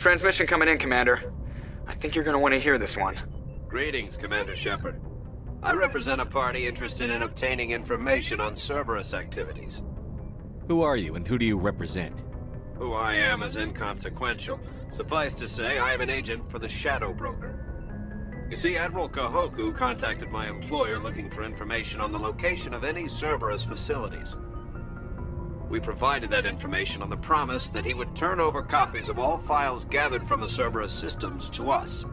Transmission coming in, Commander. I think you're gonna want to hear this one. Greetings, Commander Shepard. I represent a party interested in obtaining information on Cerberus activities. Who are you, and who do you represent? Who I am is inconsequential. Suffice to say, I am an agent for the Shadow Broker. You see, Admiral Kahoku contacted my employer looking for information on the location of any Cerberus facilities. We provided that information on the promise that he would turn over copies of all files gathered from the Cerberus systems to us.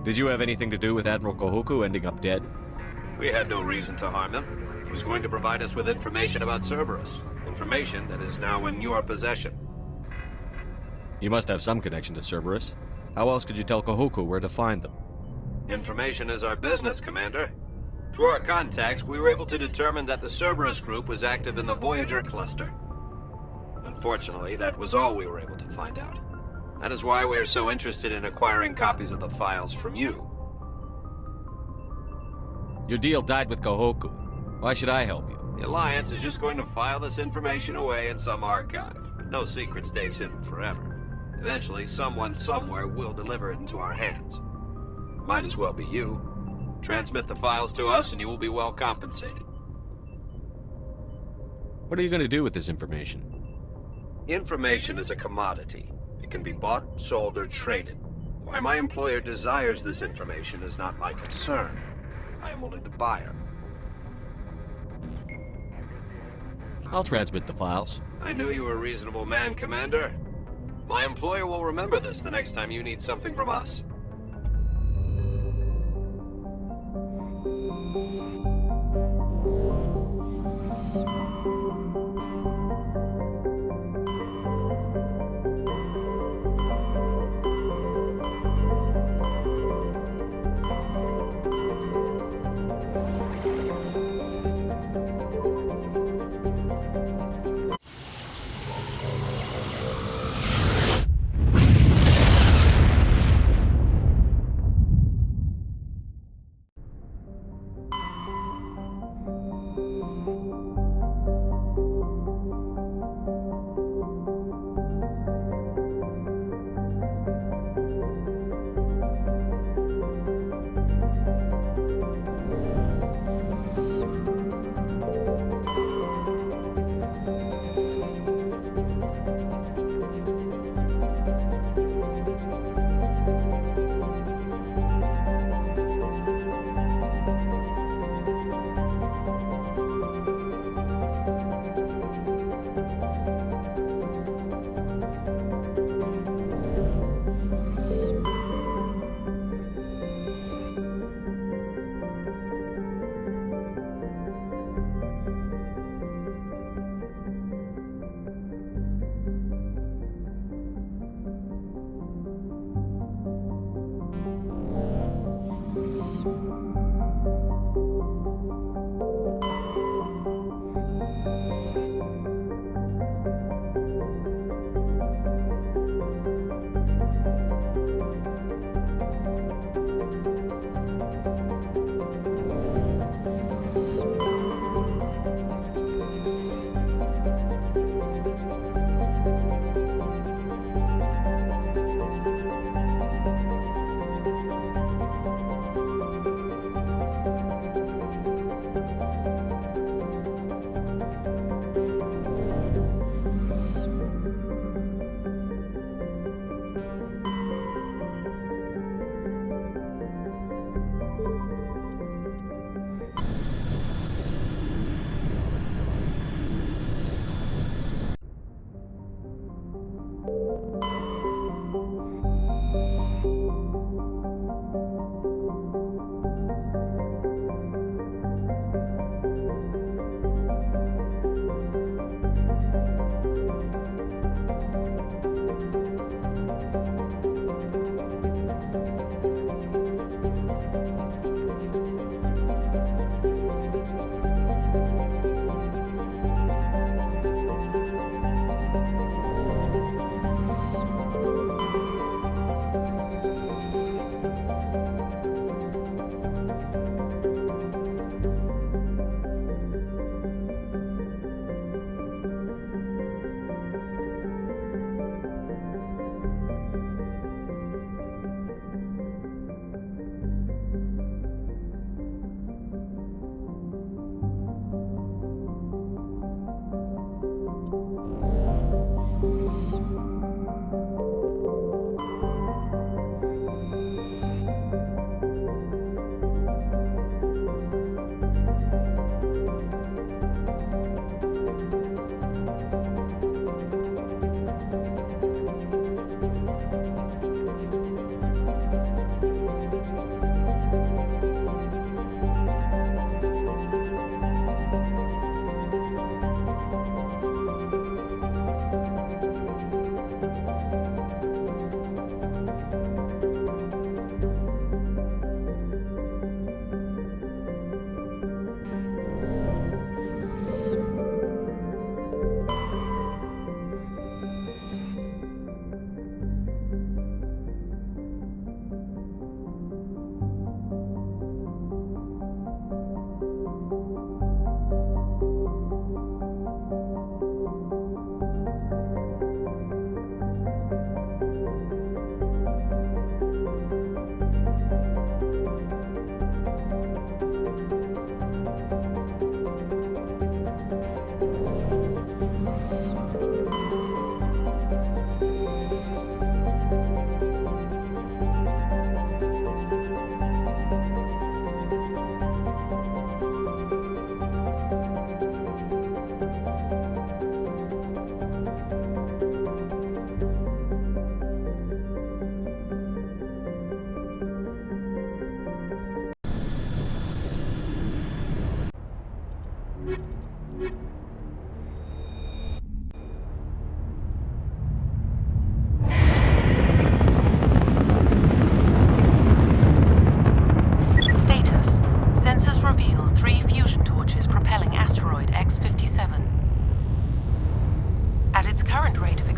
Did you have anything to do with Admiral Kahoku ending up dead? We had no reason to harm him. He was going to provide us with information about Cerberus. Information that is now in your possession. You must have some connection to Cerberus. How else could you tell Kahoku where to find them? Information is our business, Commander. Through our contacts, we were able to determine that the Cerberus group was active in the Voyager cluster. Unfortunately, that was all we were able to find out. That is why we are so interested in acquiring copies of the files from you. Your deal died with Kahoku. Why should I help you? The Alliance is just going to file this information away in some archive. No secret stays hidden forever. Eventually, someone somewhere will deliver it into our hands. Might as well be you. Transmit the files to us and you will be well compensated. What are you going to do with this information? Information is a commodity. It can be bought, sold, or traded. Why my employer desires this information is not my concern. I am only the buyer. I'll transmit the files. I knew you were a reasonable man, Commander. My employer will remember this the next time you need something from us.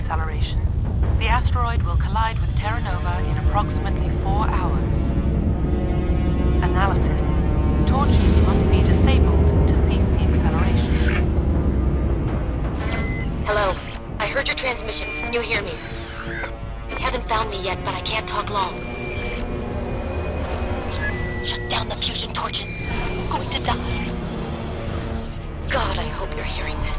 acceleration, the asteroid will collide with Terra Nova in approximately 4 hours. Analysis. Torches must be disabled to cease the acceleration. Hello. I heard your transmission. Can you hear me? They haven't found me yet, but I can't talk long. Shut down the fusion torches. I'm going to die. God, I hope you're hearing this.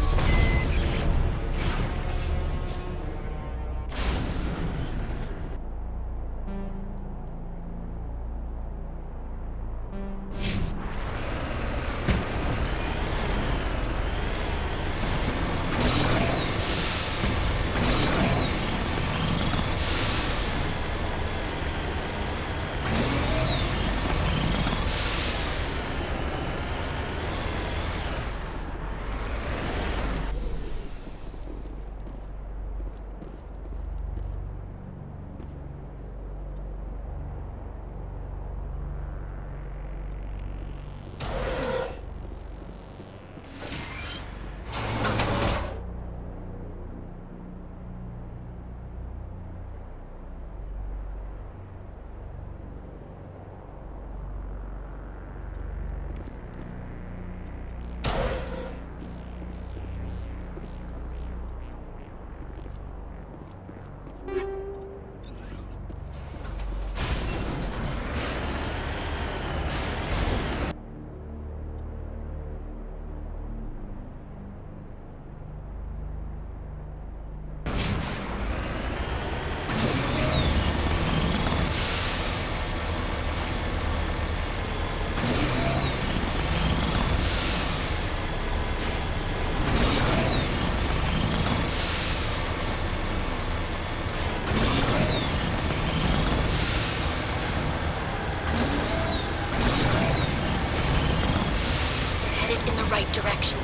Right direction.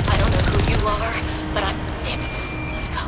I don't know who you are, but I'm... Damn it. Go.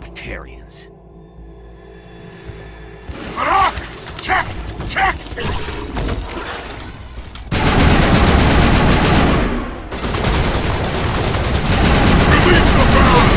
Comentarios. Check! Check! Release the barrel!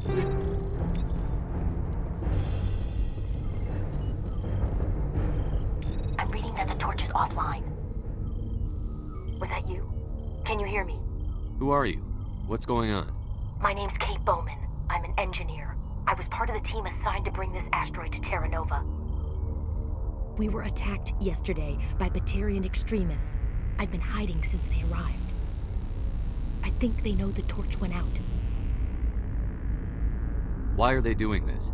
I'm reading that the torch is offline. Was that you? Can you hear me? Who are you? What's going on? My name's Kate Bowman. I'm an engineer. I was part of the team assigned to bring this asteroid to Terra Nova. We were attacked yesterday by Batarian extremists. I've been hiding since they arrived. I think they know the torch went out. Why are they doing this?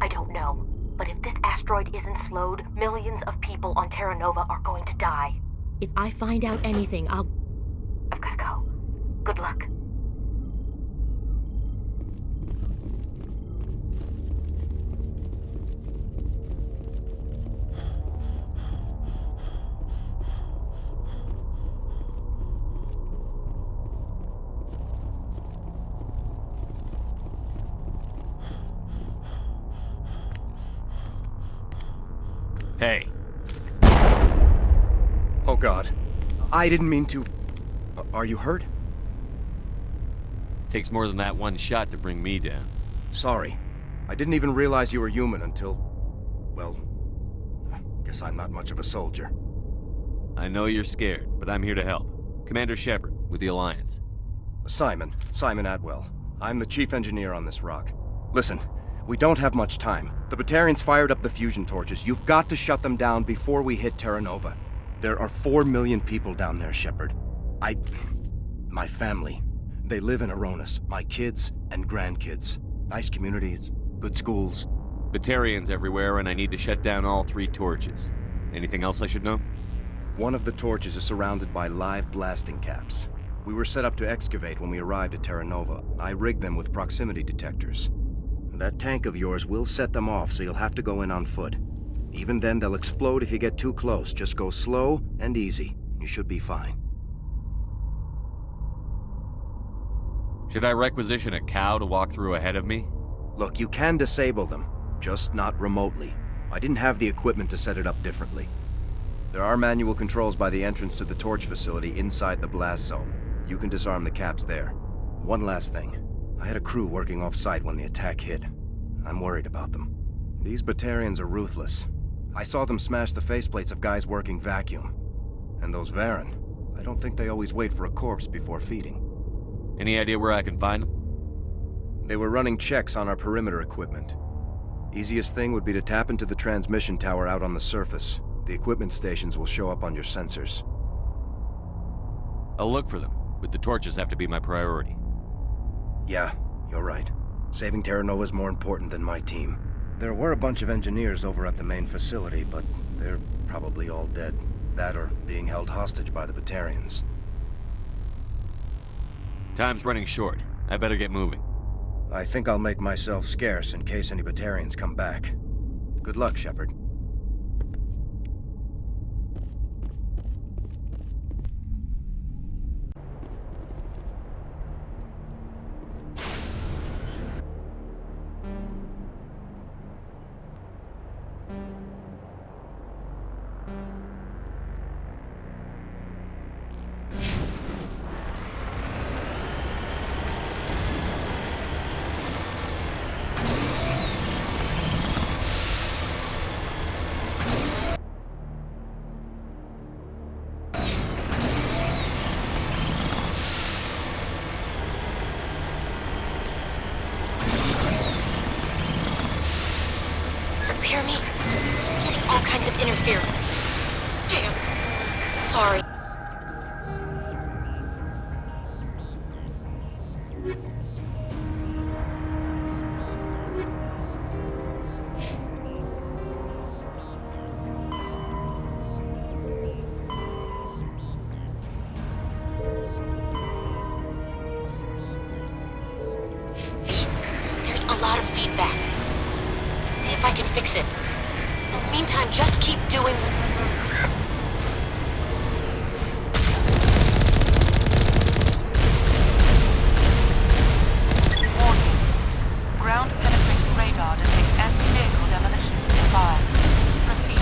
I don't know. But if this asteroid isn't slowed, millions of people on Terra Nova are going to die. If I find out anything, I've gotta go. Good luck. Hey. Oh God. I didn't mean to... Are you hurt? Takes more than that one shot to bring me down. Sorry. I didn't even realize you were human until... Well... Guess I'm not much of a soldier. I know you're scared, but I'm here to help. Commander Shepard, with the Alliance. Simon Atwell. I'm the chief engineer on this rock. Listen, we don't have much time. The Batarians fired up the fusion torches. You've got to shut them down before we hit Terra Nova. There are 4 million people down there, Shepard. My family. They live in Aronis. My kids and grandkids. Nice communities, good schools. Batarians everywhere, and I need to shut down all 3 torches. Anything else I should know? One of the torches is surrounded by live blasting caps. We were set up to excavate when we arrived at Terra Nova. I rigged them with proximity detectors. That tank of yours will set them off, so you'll have to go in on foot. Even then, they'll explode if you get too close. Just go slow and easy. You should be fine. Should I requisition a cow to walk through ahead of me? Look, you can disable them, just not remotely. I didn't have the equipment to set it up differently. There are manual controls by the entrance to the torch facility inside the blast zone. You can disarm the caps there. One last thing. I had a crew working off-site when the attack hit. I'm worried about them. These Batarians are ruthless. I saw them smash the faceplates of guys working vacuum. And those Varen, I don't think they always wait for a corpse before feeding. Any idea where I can find them? They were running checks on our perimeter equipment. Easiest thing would be to tap into the transmission tower out on the surface. The equipment stations will show up on your sensors. I'll look for them, but the torches have to be my priority. Yeah, you're right. Saving Terra Nova is more important than my team. There were a bunch of engineers over at the main facility, but they're probably all dead. That or being held hostage by the Batarians. Time's running short. I better get moving. I think I'll make myself scarce in case any Batarians come back. Good luck, Shepard. Hear me? I'm getting all kinds of interference. Damn. Sorry. There's a lot of feedback. See if I can fix it. In the meantime, just keep doing... Warning. Ground-penetrating radar detects anti-vehicle demolitions nearby. Proceed.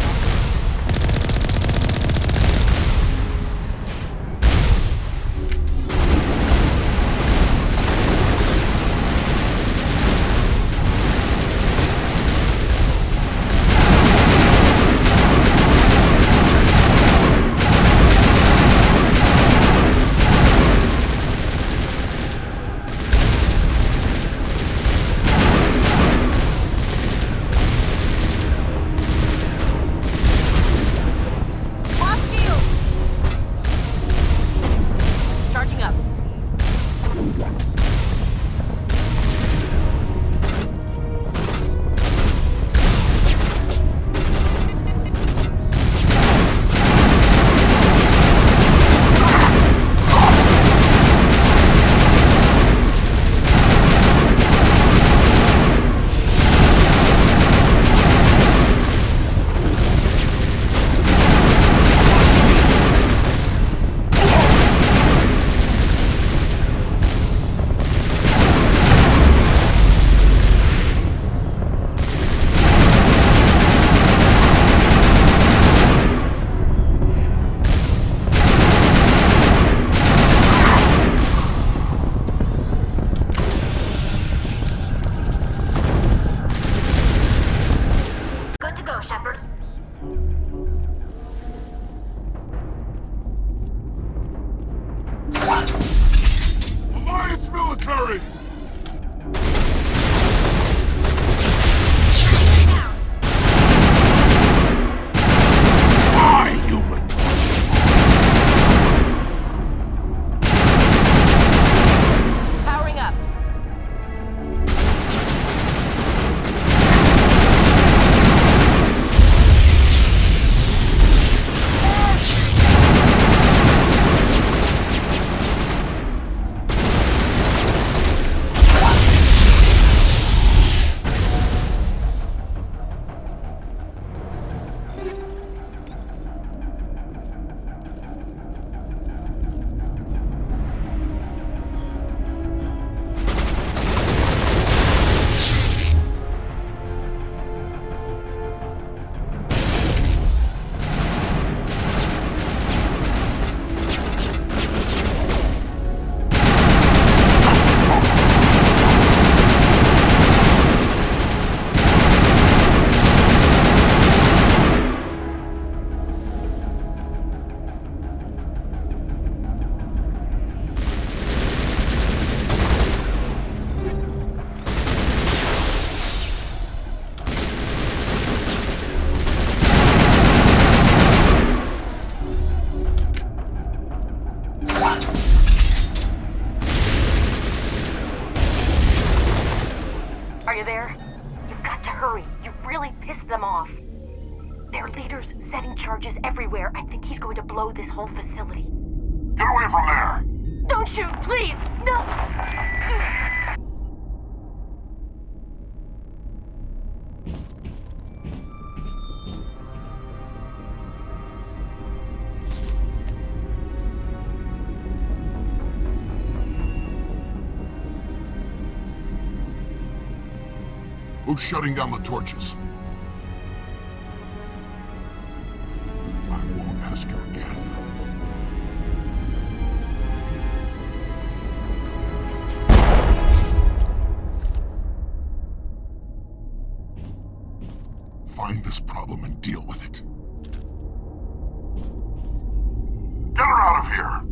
Are you there? You've got to hurry. You've really pissed them off. Their leader's setting charges everywhere. I think he's going to blow this whole facility. Get away from there! Don't shoot, please! No! Who's shutting down the torches? I won't ask you again. Find this problem and deal with it. Get her out of here!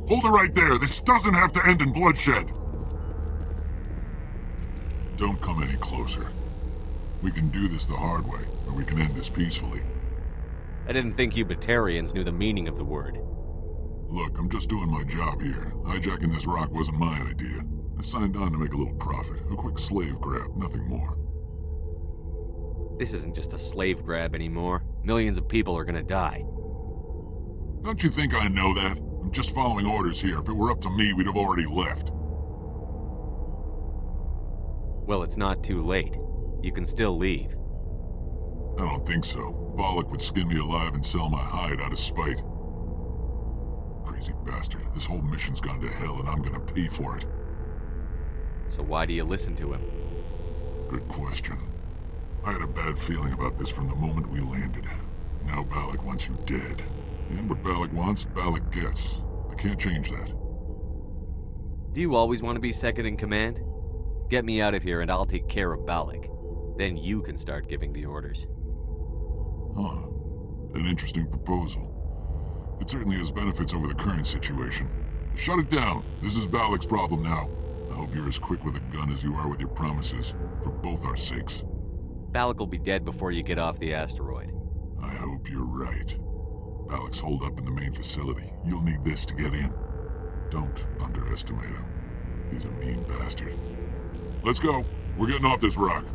Hold it right there. This doesn't have to end in bloodshed. Don't come any closer. We can do this the hard way, or we can end this peacefully. I didn't think you Batarians knew the meaning of the word. Look, I'm just doing my job here. Hijacking this rock wasn't my idea. I signed on to make a little profit. A quick slave grab, nothing more. This isn't just a slave grab anymore. Millions of people are gonna die. Don't you think I know that? I'm just following orders here. If it were up to me, we'd have already left. Well, it's not too late. You can still leave. I don't think so. Bollock would skin me alive and sell my hide out of spite. Crazy bastard. This whole mission's gone to hell and I'm gonna pay for it. So why do you listen to him? Good question. I had a bad feeling about this from the moment we landed. Now Bollock wants you dead. And what Bollock wants, Bollock gets. I can't change that. Do you always want to be second in command? Get me out of here and I'll take care of Balak. Then you can start giving the orders. Huh. An interesting proposal. It certainly has benefits over the current situation. Shut it down. This is Balak's problem now. I hope you're as quick with a gun as you are with your promises, for both our sakes. Balak will be dead before you get off the asteroid. I hope you're right. Balak's holed up in the main facility. You'll need this to get in. Don't underestimate him. He's a mean bastard. Let's go. We're getting off this rock.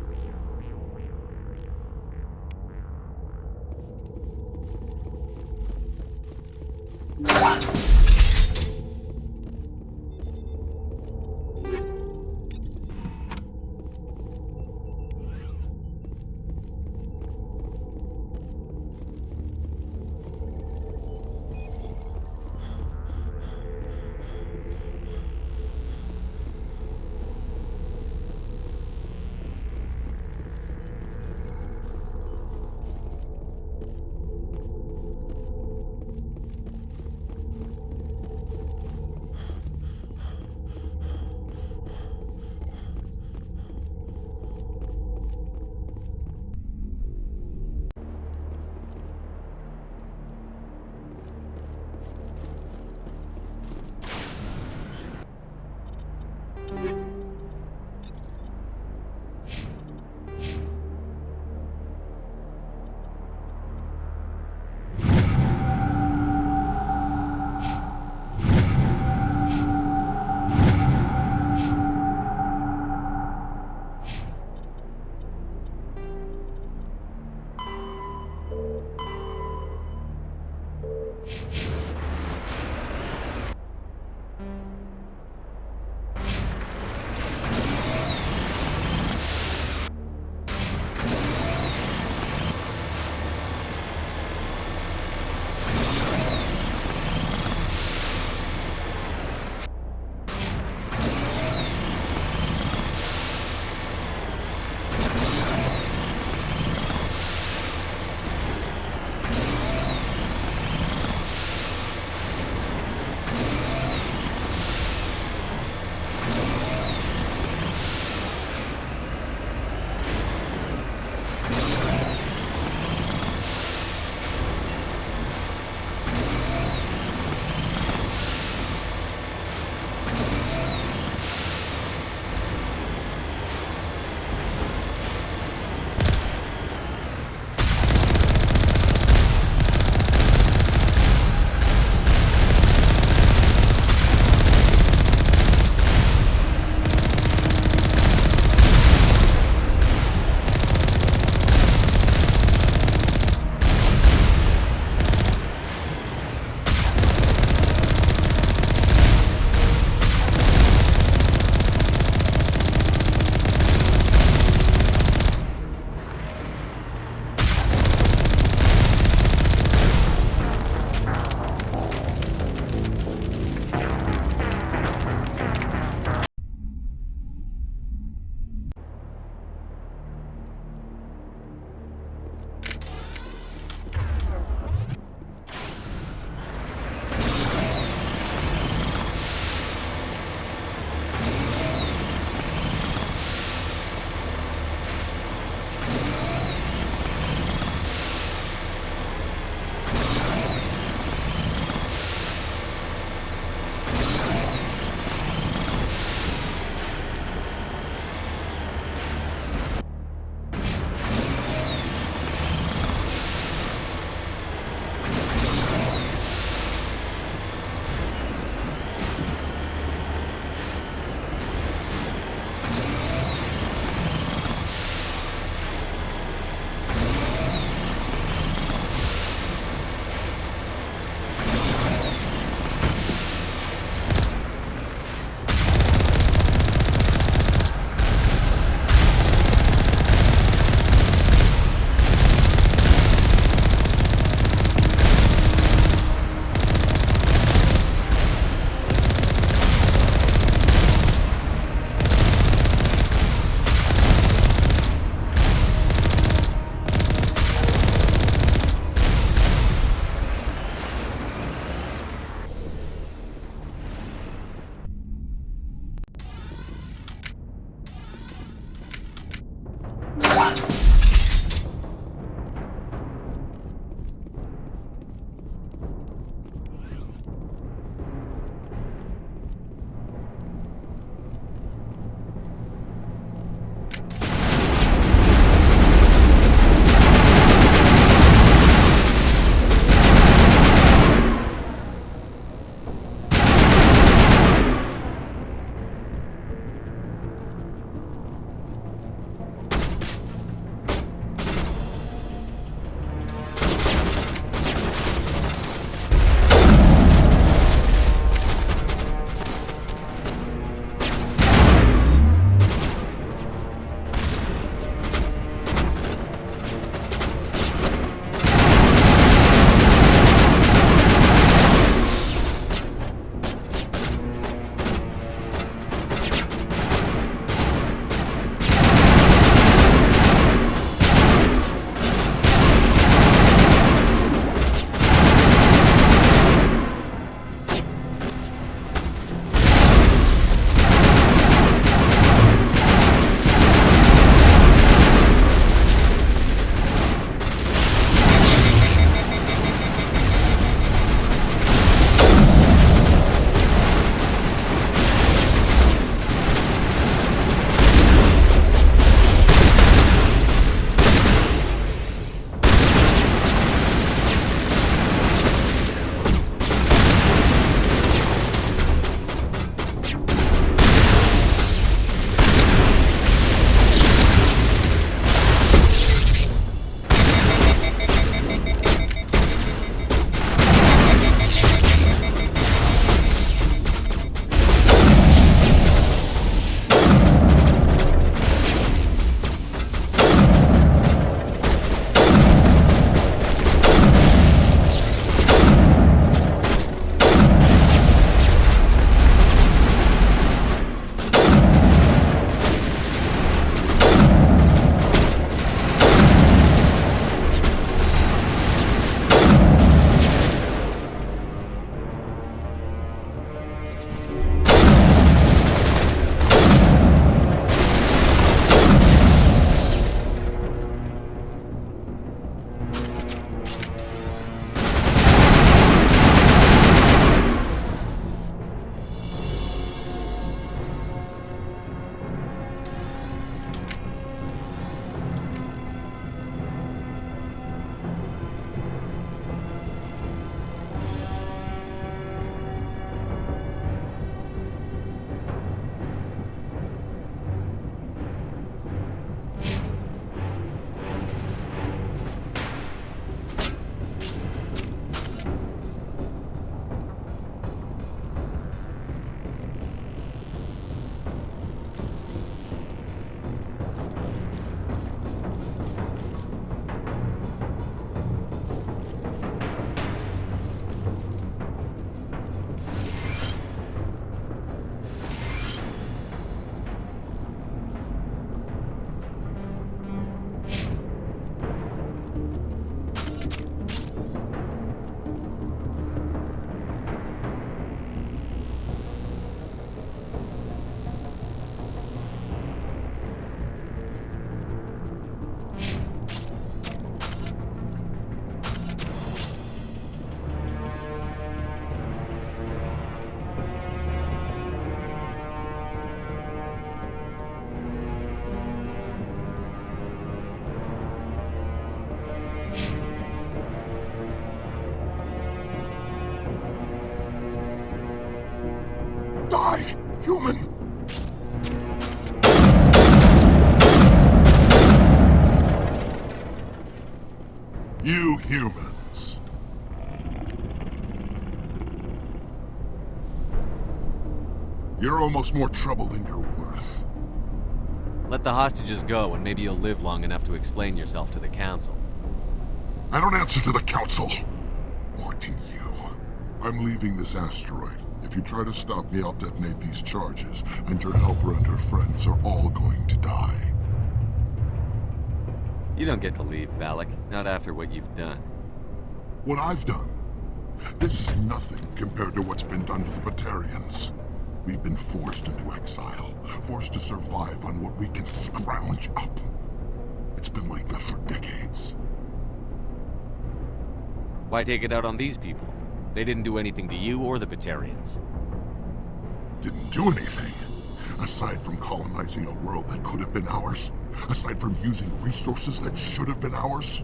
Die, human! You humans. You're almost more trouble than you're worth. Let the hostages go, and maybe you'll live long enough to explain yourself to the Council. I don't answer to the Council. Or to you. I'm leaving this asteroid. If you try to stop me, I'll detonate these charges, and your helper and her friends are all going to die. You don't get to leave, Balak. Not after what you've done. What I've done? This is nothing compared to what's been done to the Batarians. We've been forced into exile, forced to survive on what we can scrounge up. It's been like that for decades. Why take it out on these people? They didn't do anything to you or the Batarians. Didn't do anything. Aside from colonizing a world that could have been ours. Aside from using resources that should have been ours.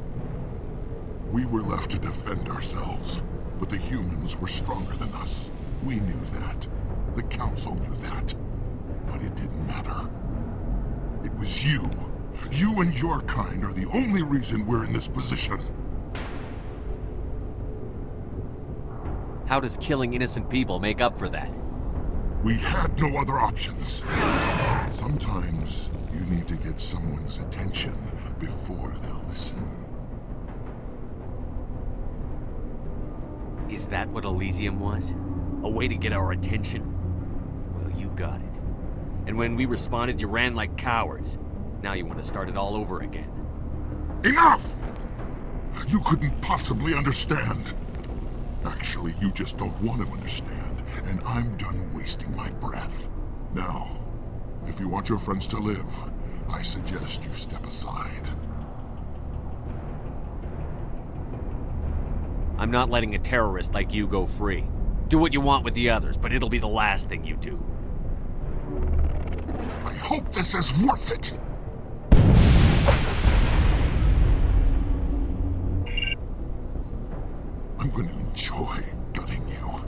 We were left to defend ourselves. But the humans were stronger than us. We knew that. The Council knew that. But it didn't matter. It was you. You and your kind are the only reason we're in this position. How does killing innocent people make up for that? We had no other options. Sometimes you need to get someone's attention before they'll listen. Is that what Elysium was? A way to get our attention? Well, you got it. And when we responded, you ran like cowards. Now you want to start it all over again. Enough! You couldn't possibly understand. Actually, you just don't want to understand, and I'm done wasting my breath. Now, if you want your friends to live, I suggest you step aside. I'm not letting a terrorist like you go free. Do what you want with the others, but it'll be the last thing you do. I hope this is worth it! I'm going to enjoy gutting you.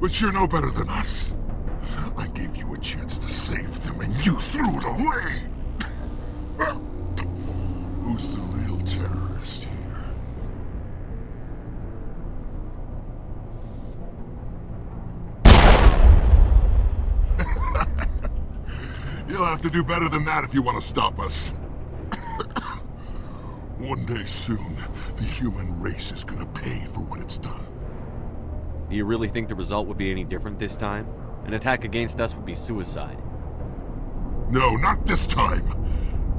But you're no better than us. I gave you a chance to save them, and you threw it away! Who's the real terrorist here? You'll have to do better than that if you want to stop us. One day soon, the human race is gonna pay for what it's done. Do you really think the result would be any different this time? An attack against us would be suicide. No, not this time!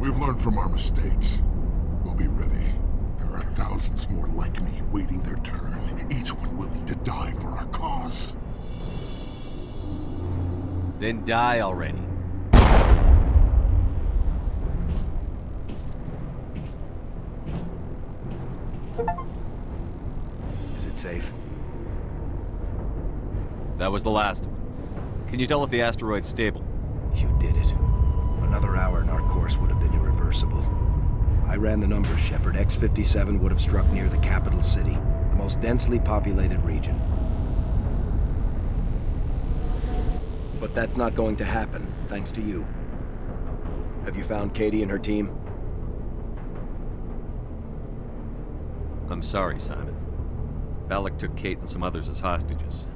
We've learned from our mistakes. We'll be ready. There are thousands more like me waiting their turn, each one willing to die for our cause. Then die already. Is it safe? That was the last of them. Can you tell if the asteroid's stable? You did it. Another hour and our course would have been irreversible. I ran the numbers, Shepard. X-57 would have struck near the capital city, the most densely populated region. But that's not going to happen, thanks to you. Have you found Katie and her team? I'm sorry, Simon. Balak took Kate and some others as hostages.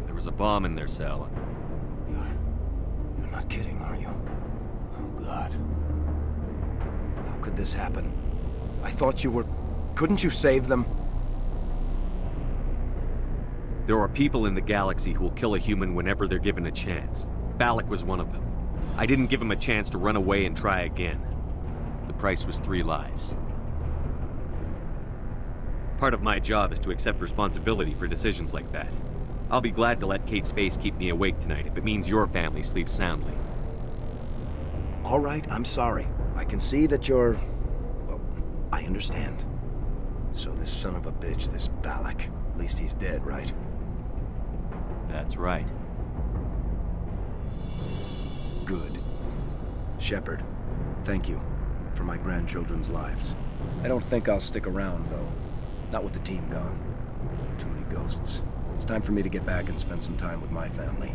There was a bomb in their cell. You're not kidding, are you? Oh, God. How could this happen? I thought you were... Couldn't you save them? There are people in the galaxy who will kill a human whenever they're given a chance. Balak was one of them. I didn't give him a chance to run away and try again. The price was 3 lives. Part of my job is to accept responsibility for decisions like that. I'll be glad to let Kate's face keep me awake tonight if it means your family sleeps soundly. All right, I'm sorry. I can see that you're... Well, I understand. So this son of a bitch, this Balak, at least he's dead, right? That's right. Good. Shepard, thank you for my grandchildren's lives. I don't think I'll stick around, though. Not with the team gone. Too many ghosts. It's time for me to get back and spend some time with my family.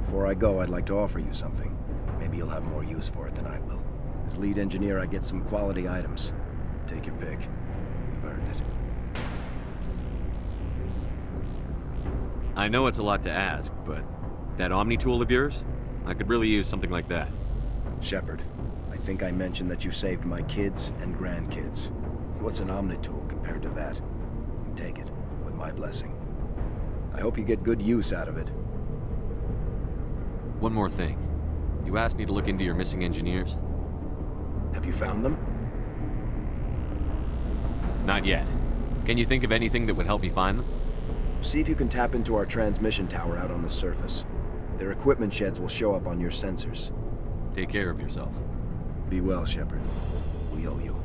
Before I go, I'd like to offer you something. Maybe you'll have more use for it than I will. As lead engineer, I get some quality items. Take your pick. You've earned it. I know it's a lot to ask, but that Omni tool of yours? I could really use something like that. Shepard, I think I mentioned that you saved my kids and grandkids. What's an Omni tool compared to that? Take it, with my blessing. I hope you get good use out of it. One more thing. You asked me to look into your missing engineers? Have you found them? Not yet. Can you think of anything that would help me find them? See if you can tap into our transmission tower out on the surface. Their equipment sheds will show up on your sensors. Take care of yourself. Be well, Shepard. We owe you.